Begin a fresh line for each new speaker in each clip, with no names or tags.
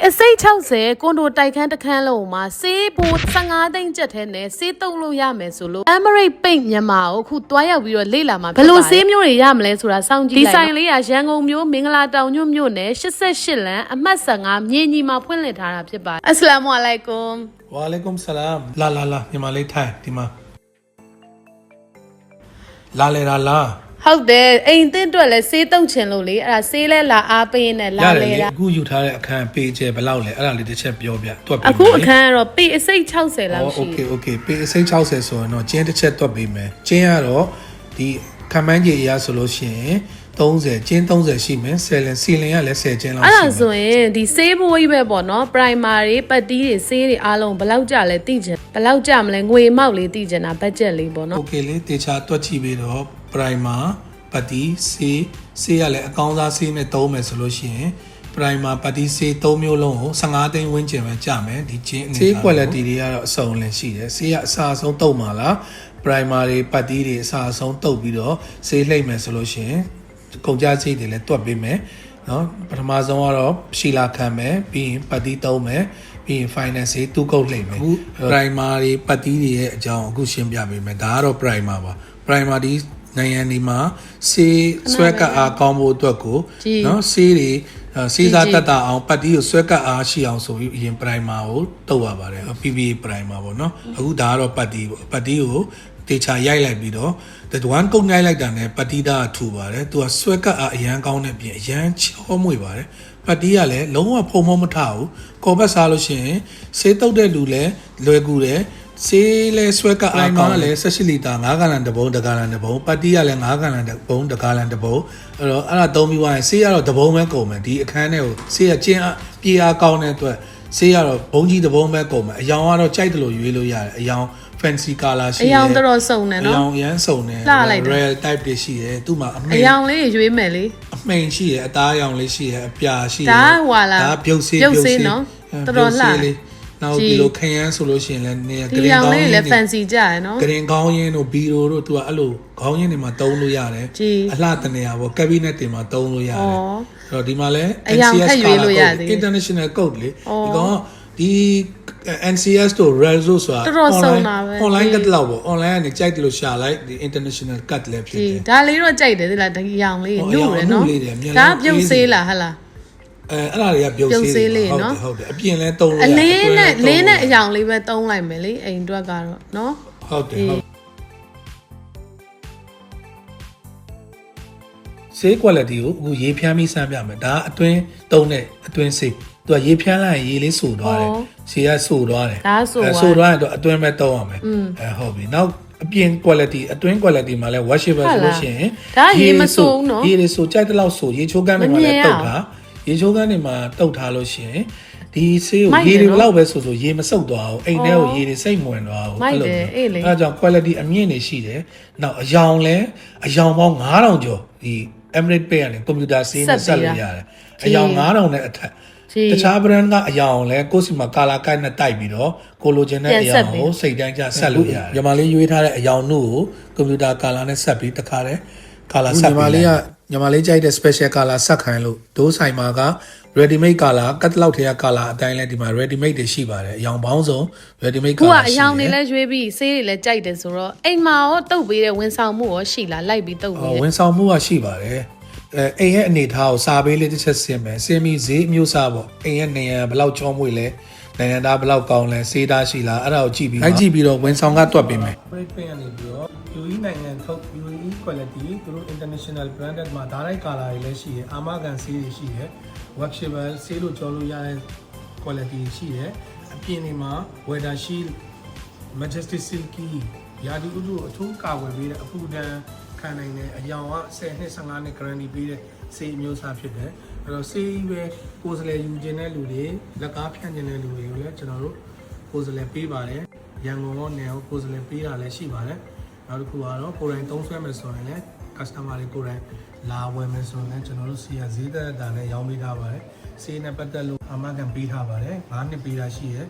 အစိတ်60ကွန်ဒိုတိုက်ခန်းတစ်ခန်းလုံးမှာစေးဖို့15သိန်းကျပ်ထဲနဲ့စေးတုံးလို့ရမယ်ဆိုလို့ Emirate Paint မြန်မာကိုအခုတွားရောက်ပြီးတော့လေ့လာမှာဘယ်လိုစေးမျိုးတွေရမလဲဆိုတာစောင့်ကြည့်လိုက်ဒီဆိုင်လေးကရန်ကုန်မြို့မင်္ဂလာတောင်ညွန့်မြို့နယ်88လမ်းအမှတ်15မြေညီမှာဖွင့်လှစ်ထားတာဖြစ်ပါတယ်အစ္စလာမ်အလိုင်ကွမ်
ဝါအလိုင်ကွမ်ဆလာမ်လာမြန်မာလေးထိုင်ဒီမှာလာလေလာ
ဟုတ်တယ်အိမ်သစ်အတွက်လည်းစေးတုံချင်လို့လေအဲ့ဒါစေးလဲလာအားပေးနေလာလေတာ
အခုယူထားတဲ့အခန်းပေကျဲဘယ်လောက်လဲအဲ့ဒါလေးတစ်ချက်ပြောပြတွက်ပေး
အခုအခန်းကတော့ပေအစိတ်60လောက်ရှိ
โอเคပေအစိတ်60ဆိုရင်တော့ကျင်းတစ်ချက်တွက်ပေးမယ်ကျင်းကတော့ဒီခံမှန်းကြီးအရာဆိုလို့ရှိရင်30ကျင်း30ရှိမယ်စီလင်ကလည်း10ကျင်းလောက်ရှိမယ်
အဲ့ဒါဆိုရင်ဒီစေးဘိုးကြီးပဲပေါ့နော် primary ပတ်တီးတွေစေးတွေအားလုံးဘယ်လောက်ကြလဲသိချင်ဘယ်လောက်ကြမလဲငွေမောက်လေးသိချင်တာ budget လေးပေါ့နော်
โอเคလေတေချာတွက်ကြည့်ပြီးတော့ primer ပတ်တီးစေးရလည်းအကောင်းစားစေးနဲ့သုံးမယ်ဆိုလို့ရှိရင် primer ပတ်တီးစေး3မျိုးလုံးကို15သိန်းဝန်းကျင်ပဲကြမယ်ဒီချင်းအနေနဲ့စေး quality တွေကတော့အစုံလင်ရှိတယ်စေးကအစားဆုံးတုံးမှာလား primer တွေပတ်တီးတွေအစားဆုံးတုပ်ပြီးတော့စေးလှိမ့်မယ်ဆိုလို့ရှိရင်ကုန်ကြစိတ်တွေလည်းတွက်ပေးမယ်နော်ပထမဆုံးကတော့ရှီလာခံမယ်ပြီးရင်ပတ်တီးသုံးမယ်ပြီးရင် finance တွေတူးကုတ်လှိမ့်မယ်အခု primer တွေပတ်တီးတွေရဲ့အကြောင်းအခုရှင်းပြပေးမယ်ဒါကတော့ primer ပါ primer ဒီနိုင်ငံဒီမှာစေးဆွဲကပ်အားကောင်းဖို့အတွက်ကိုနော်စေးတွေစေးစားတတ်တာအောင်ပတ်တီးကိုဆွဲကပ်အားရှိအောင်ဆိုပြီးအရင် primer ကိုတုပ်ရပါတယ် PPA primer ပေါ့နော်အခုဒါကတော့ပတ်တီးပေါ့ပတ်တီးကိုတေချာရိုက်လိုက်ပြီးတော့ဒီဝမ်ကုတ်နိုင်လိုက်တာနဲ့ပတ်တီးသားထူပါတယ်သူကဆွဲကပ်အားအရန်ကောင်းတဲ့ပြင်အရန်ချောမွေပါတယ်ပတ်တီးကလည်းလုံးဝဖုံမထဘူးကော်ဘတ်စားလို့ရှိရင်စေးတုပ်တဲ့လူလည်းလွယ်ကူတယ်စေးလဲဆွဲကအားကောင်းလည်း18လီတာ9ဂါလန်တဘုံ1ဂါလန်တဘုံပတ်တီးကလည်း9ဂါလန်တဘုံ1ဂါလန်တဘုံအဲ့တော့အဲ့ဒါသုံးပြီးသွားရင်စေးကတော့တဘုံပဲကုန်မယ်ဒီအခန်းထဲကိုစေးကကျင်းပြေအားကောင်းတဲ့အတွက်စေးကတော့ဘုံကြီးတဘုံပဲကုန်မယ်အယောင်ကတော့ကြိုက်တယ်လို့ရွေးလို့ရတယ်အယောင်fancy color ရှိတယ်
အယောင်တော်စုံတယ်နော်
အယောင်ရမ်းစုံတယ် real type တွေရှိတယ်သူ့မှာ
အယောင်လေးရွေးမယ်လေ
အမိန်ရှိတယ်အသားအယောင်လေးရှိတယ်အပြာရှိတယ်
ဒါဟွာလား
ဒါပြုတ်စေး
နော်တော်လှ
နောက်ဒီလိုခရမ်းဆိုလို့ရှိရင်လည်းနေ
ဂရင်ကောင်းရင်းလည်း fancy ကြရနော်
ဂရင်ကောင်းရင်းတို့ဘီရိုတို့သူကအဲ့လိုခေါင်းရင်းတွေမှာတုံးလို့ရတယ်အလှတနေရပေါ့ cabinet တွေမှာတုံးလို့ရတယ်အဲ့တော့ဒီမှာလည်း
NCS
international code လေဒီကောင်ဒီ NCS တို့ RELZO ဆိုတာ online ကတ်လောက်ပေါ့ online ကနေကြိုက်တယ်လို့ရှာလိုက်ဒီ international cut လည်းဖြစ်တယ်
ဒါလေးတော့ကြိုက်တယ်ဒီလားဒီရောင်လေးနုတယ်နော်ဒါပြုတ်စေးလားဟဟလား
အဲ့ဒါတွေကပြုတ်စေးလေးဟုတ်တယ်အပြင်လဲတုံးလို့
အလေးနဲ့အယောင်လေးပဲတုံးလိုက်မယ်လေအိမ်အတွက်ကတော့နော်
ဟုတ်တယ်စေး quality ကိုအခုရေးဖြန်းပြီးစမ်းပြမယ်ဒါအတွင်းတုံးတဲ့အတွင်းစေးသူကရေဖြန်းလိုက်ရင်ရေလေးဆူသွားတယ်ရေကဆူသွားတယ်ဆူသွားရင်တော့အတွင်းပဲတုံးရမယ်ဟုတ်ပြီနောက်အပြင် quality အတွင်း quality မှာလဲ washable ဆိုလို့ရှိရင်
ဒါရေမဆူဘူးနော်
ရေလေးဆူကြိုက်တဲ့လောက်ဆူရေချိုးကန်းတွေမှာလဲတုတ်ထားရေချိုးကန်းတွေမှာတုတ်ထားလို့ရှိရင်ဒီဆေးကိုရေတွေဘလောက်ပဲဆိုရေမဆုပ်သွားဘူးအိမ်ထဲကိုရေတွေစိတ်မဝင်သွားဘူး
အဲ့လို
အဲကြောင့် quality အမြင့်နေရှိတယ်နောက်အယောင်လဲအယောင်ပေါင်း9000ကျော်ဒီ Emirate Paint ကနေကွန်ပျူတာဆေးနဲ့ဆက်လို့ရတယ်အယောင်9000နဲ့အထက်တခြား brand ကအယောင်လဲကိုယ့်စီမှာ color guide နဲ့တိုက်ပြီးတော့ကိုလိုချင်တဲ့အယောင်ကိုစိတ်တိုင်းကျဆက်လို့ရတယ်ညီမလေးရွေးထားတဲ့အယောင်နုကိုကွန်ပျူတာ color နဲ့ဆက်ပြီးတခါတည်း color ဆက်ပြီးညီမလေးကြိုက်တဲ့ special color ဆက်ခိုင်းလို့ဒိုးဆိုင်မှာက ready made color ကတ်လောက်ထဲက color အတိုင်းလဲဒီမှာ ready made တွေရှိပါတယ်အယောင်ပေါင်းစုံ ready made color
ရှိတယ်ကိုကအယောင်တွေလဲရွေးပြီးဆေးတွေလဲကြိုက်တယ်ဆိုတော့အိမ်မှာရောတုပ်ပေးတဲ့ဝန်ဆောင်မှုရောရှိလားလိုက်ပြီးတုပ်ပေးတယ်
ဝန်ဆောင်မှုကရှိပါတယ်အိမ်ရဲ့အနေထားကိုစာပေးလေးတစ်ချက်ဆင်းမယ်ဆင်းပြီးဈေးအမျိုးအစားပေါ့အိမ်ရဲ့နေရန်ဘယ်လောက်ချောမွေ့လဲနိုင်ငံသားဘယ်လောက်ကောင်းလဲစေးသားရှိလားအဲ့ဒါကိုကြည့်ပြီးလိုက်ကြည့်ပြီးတော့ဝန်ဆောင်ကတွက်ပေးမယ် Emirate Paint ကနေပြီးတော့ UAE နိုင်ငံထုတ် UAE quality သူတို့ international branded မှာဒါလိုက် color တွေလည်းရှိတယ်အာမခံဆေးတွေရှိတယ် washable ဆေးလို့ကြောလို့ရတဲ့ quality ရှိတယ်အပြင်တွေမှာ weather shield majestic silky ရာသီဥတုအထူးကာဝယ်ပေးတဲ့အပူဒဏ်ခံနိုင်တဲ့အယောင်က10နှစ်15နှစ် guarantee ပေးတဲ့ဆေးမျိုးစားဖြစ်တယ်အဲ့တော့ဆေးပဲကိုယ်စလဲယူခြင်းတဲ့လူတွေလက်ကားဖြန့်ခြင်းတဲ့လူတွေကိုလည်းကျွန်တော်တို့ကိုယ်စလဲပေးပါတယ်ရန်ကုန်ရောနယ်ရောကိုယ်စလဲပေးတာလည်းရှိပါတယ်နောက်တစ်ခုကတော့ကိုယ်တိုင်သုံးစွဲမယ်ဆိုရင်လည်း customer တွေကိုယ်တိုင်လာဝယ်မယ်ဆိုရင်လည်းကျွန်တော်တို့ဆေးရဈေးသက်တာနဲ့ရောင်းပေးထားပါတယ်ဆေးနဲ့ပတ်သက်လို့အာမခံပေးထားပါတယ်9နှစ်ပေးတာရှိရယ်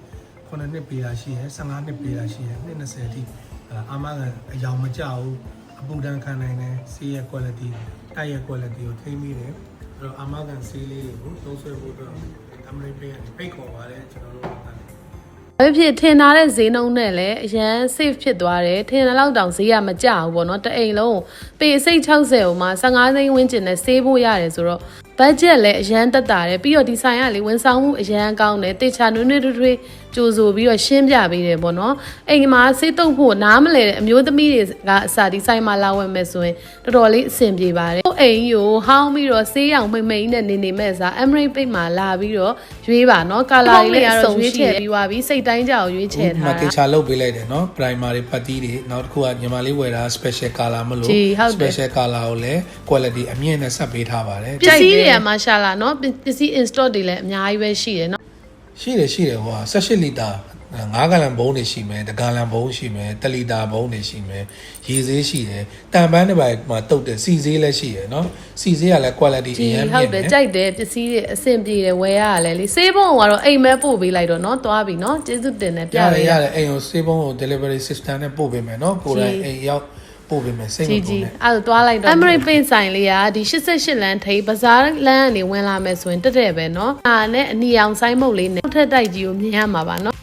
9နှစ်ပေးတာရှိရယ်15နှစ်ပေးတာရှိရယ်20အထိအာမခံအယောင်မကျဘူးအပူဒဏ်ခံနိုင်တဲ့ဆေးရဲ့ quality တိုက်ရဲ့ quality ကိုထိန်းမိတယ်အဲ့တော့အာမခံဆေးလေးတွေကိုသုံးစွဲဖို့အတွက်ဒါ အမရိပိတ်ကနေပိတ်ခေါ်ပါတယ်ကျွန်တော်တို့
ဘာဖြစ်ထင်ထားတဲ့ဈေးနှုန်းနဲ့လည်းအရန် safe ဖြစ်သွားတယ်ထင်တဲ့လောက်တောင်ဈေးကမကျဘူးပေါ့နော်တအိမ်လုံးပေစိတ်60ကိုမှ15သိန်းဝန်းကျင်နဲ့ဆေးဖို့ရတယ်ဆိုတော့ budget လည်းအရန်တက်တာတယ်ပြီးတော့ဒီဆိုင်ကလေဝန်ဆောင်မှုအရန်ကောင်းတယ်တေချာနွေးနွေးထွေးကြိုဆိုပြီးတော့ရှင်းပြပေးတယ်ပေါ့နော်အိမ်မှာဆေးတုပ်ဖို့နားမလဲတဲ့အမျိုးသမီးတွေကအစာဒီဆိုင်မှာလာဝယ်မယ်ဆိုရင်တော်တော်လေးအဆင်ပြေပါတယ်အိမ်ကိုဟောင်းပြီးတော့ဆေးရောင်မိမ့်မိန်နဲ့နေမဲ့စား Emerald Pick မှာလာပြီးတော့ရွေးပါနော်ကာလာတွေလည်းအစုံရွေးချယ်ပြီးသွားပြီးစိတ်တိုင်းကြအောင်ရွေးချယ်ထားတာ
တေချာလုပ်ပေးလိုက်တယ်နော် primary ပတ်တီးတွေနောက်တစ်ခုကညီမလေးဝယ်တာ special color မလို့ special color ကိုလည်း quality အမြင့်နဲ့ဆက်ပေးထားပါတယ်
ပစ္စည်းတွေကမာရှာလာနော်ပစ္စည်း install တွေလည်းအများကြီးပဲရှိတယ်နော်
ရှိတယ်ဟို18လီတာ9ဂလန်ဘုံတွေရှိမယ်1ဂလန်ဘုံရှိမယ်1လီတာဘုံတွေရှိမယ်ရေဆေးရှိတယ်တန်ပန်းတစ်ပိုင်မှာတုတ်တယ်စီဆေးလည်းရှိတယ်နော်စီဆေးကလည်း quality အရင်မြင့်တယ်
ဟုတ်တယ်ကြိုက်တယ်ပစ္စည်းတွေအဆင်ပြေတယ်ဝယ်ရလဲလေဆေးဘုံကတော့အိမ်မဲပို့ပေးလိုက်တော့နော်သွားပြီနော်ကျေးဇူးတင်တယ်ပြရတယ်
ရတယ်အိမ်ကိုဆေးဘုံကို delivery system နဲ့ပို့ပေးမယ်နော်ကိုယ်တိုင်အိမ်ရောက်ပို့ပေးမယ်စိတ်မပူနဲ့
အဲ့ဒါသွားလိုက်တော့ Emerald Pick ဆိုင်လေးကဒီ88လမ်းထိပ်ဘဇားလမ်းကနေဝင်လာမယ်ဆိုရင်တက်တယ်ပဲเนาะအားနဲ့အနီအောင်ဆိုင်မုတ်လေးနဲ့ထက်တိုက်ကြီးကိုမြင်ရမှာပါเนาะ